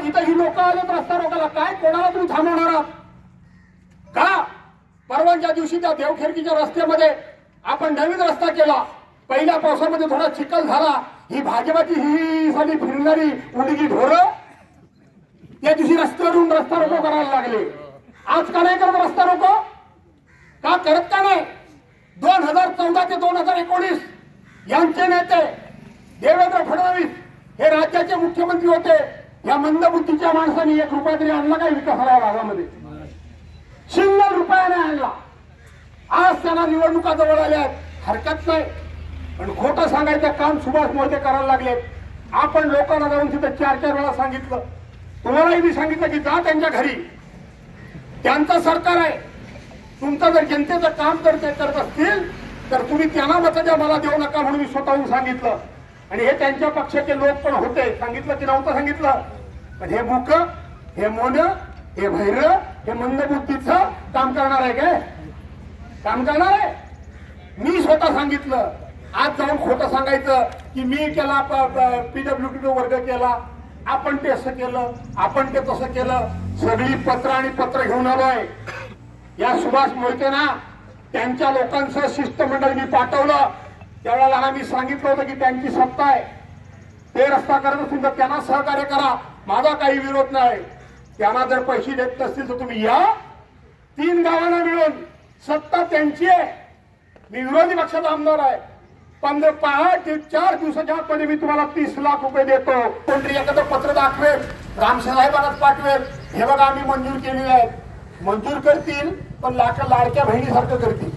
आज इथं ही लोक आलेत रस्ता रोकायला, काय कोणाला तुम्ही थांबवणार आहात का? परवाच्या दिवशी त्या देवखेरकीच्या रस्त्यामध्ये आपण नवीन रस्ता केला, पहिल्या पावसामध्ये थोडा चिखल झाला, ही भाजपाची ही साली फिरणारी उडगी ढोरं त्या दिवशी रस्त्यावरून रस्ता रोको करायला लागले. आज का नाही करत रस्ता रोको? का करत का नाही? 2014 ते 2019 यांचे नेते देवेंद्र फडणवीस हे राज्याचे मुख्यमंत्री होते. या मंदबुद्धीच्या माणसांनी 1 रुपया तरी आणला काय विकासाला या भागामध्ये? सिंगल रुपया नाही आणला. आज त्यांना निवडणुका जवळ आल्या, हरकत नाही, पण खोटं सांगायचं काम सुभाष मोहिते करायला लागले. आपण लोकांना जाऊन तिथं 4-4 वेळा सांगितलं, तुम्हालाही मी सांगितलं की जा त्यांच्या घरी, त्यांचं सरकार आहे, तुमचं जर जनतेचं काम जर ते करत असतील तर तुम्ही त्यांना मत द्या, मला देऊ नका म्हणून मी स्वतःहून सांगितलं. आणि हे त्यांच्या पक्षाचे लोक पण होते, सांगितलं की नव्हतं सांगितलं. पण हे मूक, हे मोन, हे भैर, हे मंदबुद्धीचं काम करणार आहे काय? काम करणार आहे? मी स्वतः सांगितलं. आज जाऊन खोटं सांगायचं की मी केला, PWD वर्ग केला, आपण ते असं केलं, आपण ते तसं केलं, सगळी पत्र आणि पत्र घेऊन आलोय. या सुभाष मोहितेना त्यांच्या लोकांचं शिष्टमंडळ मी पाठवलं. त्यावेळेला मी सांगितलं होतं की त्यांची सत्ता आहे, ते रस्ता करत असतील तर त्यांना सहकार्य करा, माझा काही विरोध नाही. त्यांना जर पैसे देत नसतील तर तुम्ही या, 3 गावांना मिळून सत्ता त्यांची आहे. मी विरोधी पक्षाचा आमदार आहे. 4 दिवसाच्या आतमध्ये मी तुम्हाला 30 लाख रुपये देतो. कोणतरी एखादं पत्र दाखवेल, रामसाहेबांनाच पाठवेल, हे बघा आम्ही मंजूर केलेले आहेत. मंजूर करतील पण लाडक्या बहिणीसारखं करतील.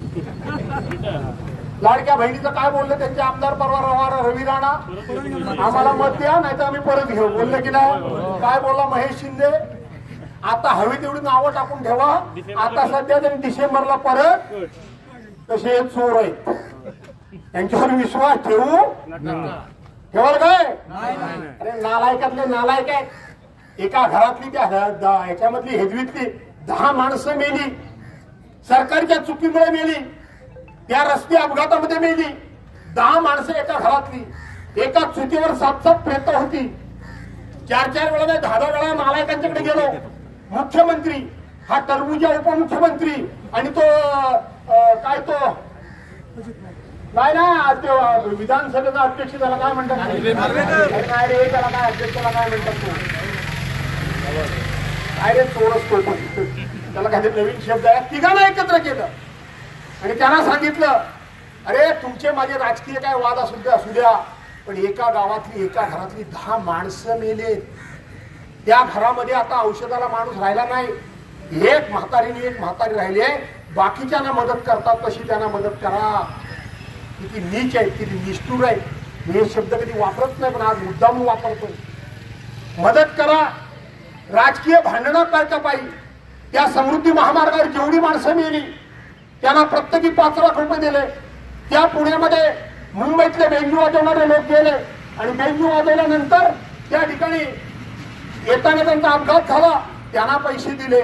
लाडक्या बहिणीचं काय बोललं त्यांचे आमदार परवा रवी राणा, आम्हाला मत द्या नाही तर आम्ही परत घेऊ, बोलले की नाही? काय बोलला महेश शिंदे? आता हवी तेवढी नावं टाकून ठेवा. आता सध्या त्यांनी डिसेंबरला परत तसे चोर आहेत, त्यांच्यावर विश्वास ठेवाल काय? अरे नालायकातले नालायक आहेत. एका घरातली त्या ह्याच्यामधली हेदवीतली 10 माणसं मेली, सरकारच्या चुकीमुळे मेली, त्या रस्ते अपघातामध्ये मेली. 10 माणसं एका घरातली, एका चुकीवर 7-7 प्रेत होती. 4-4 वेळा 10-10 वेळा नालायकांच्याकडे गेलो. मुख्यमंत्री हा टरबूजा उपमुख्यमंत्री आणि तो काय तो काय ना ते विधानसभेचा अध्यक्ष, त्याला काय म्हणतात? नाही रे, त्याला काय अध्यक्षाला काय म्हणतात? काय रे चोरच तो, त्याला काहीतरी नवीन शब्द आहे. तिघांना एकत्र केलं आणि त्यांना सांगितलं, अरे तुमचे माझे राजकीय काय वाद असू द्या, पण एका गावातली एका घरातली 10 माणसं मेले. त्या घरामध्ये आता औषधाला माणूस राहिला नाही. एक म्हातारी राहिली आहे. बाकीच्यांना मदत करतात तशी त्यांना मदत करा. किती नीच आहेत, किती निष्ठुर आहेत. मी हे शब्द कधी वापरत नाही, पण आज मुद्दाम वापरतो. मदत करा. राजकीय भांडणं करता पाहिजे. त्या समृद्धी महामार्गावर जेवढी माणसं मेली त्यांना प्रत्येकी 5 लाख रुपये दिले. त्या पुण्यामध्ये मुंबईतले बेंजू वाजवणारे लोक गेले आणि बेंजू वाजवल्यानंतर त्या ठिकाणी येताना त्यांचा अपघात झाला, त्यांना पैसे दिले.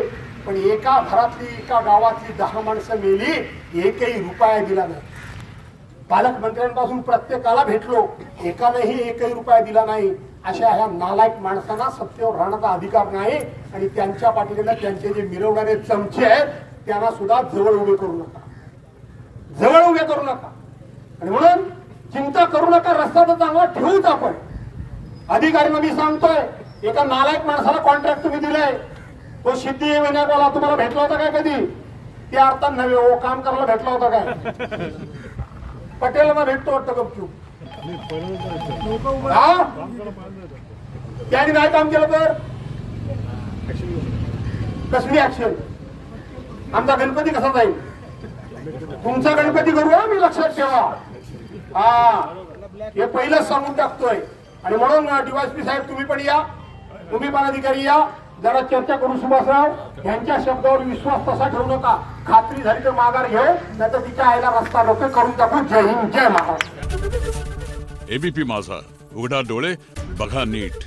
पण एका घरातली एका गावातली 10 माणसं मेली, एकही रुपया दिला नाही. पालकमंत्र्यांपासून प्रत्येकाला भेटलो, एकानेही एकही रुपया दिला नाही. अशा ह्या नालायक माणसांना सत्तेवर राहण्याचा अधिकार नाही. आणि त्यांच्या पाठीला त्यांचे जे मिरवणारे चमचे आहेत त्यांना सुद्धा जवळ उभे करू नका, जवळ उभे करू नका. आणि म्हणून चिंता करू नका, रस्ता तर चांगला ठेवूच आपण. अधिकाऱ्यांना मी सांगतोय, एका नालायक माणसाला कॉन्ट्रॅक्ट तुम्ही दिलाय, तो सिद्धिविनायकवाला तुम्हाला भेटला होता काय कधी? त्या अर्थात नव्हे, ओ काम करायला भेटला होता काय? पटेलांना भेटतो वाटतं गपचूप. हा, त्यांनी नाही काम केलं तर कसली ऍक्शन? आमचा गणपती कसा जाईल? तुमचा गणपती करू मी, लक्षात ठेवा. हा, हे पहिलंच सांगून टाकतोय. आणि म्हणून DYSP साहेब तुम्ही पण या, तुम्ही पण अधिकारी या, जरा चर्चा करू. सुभाषराव यांच्या शब्दावर विश्वास तसा ठेवू नका. खात्री झाली तर माघार घेऊ, नाही तर तिच्या आईला रस्ता रोके करून टाकू. जय हिंद, जय महाराष्ट्र. ABP माझा, उघडा डोळे बघा नीट.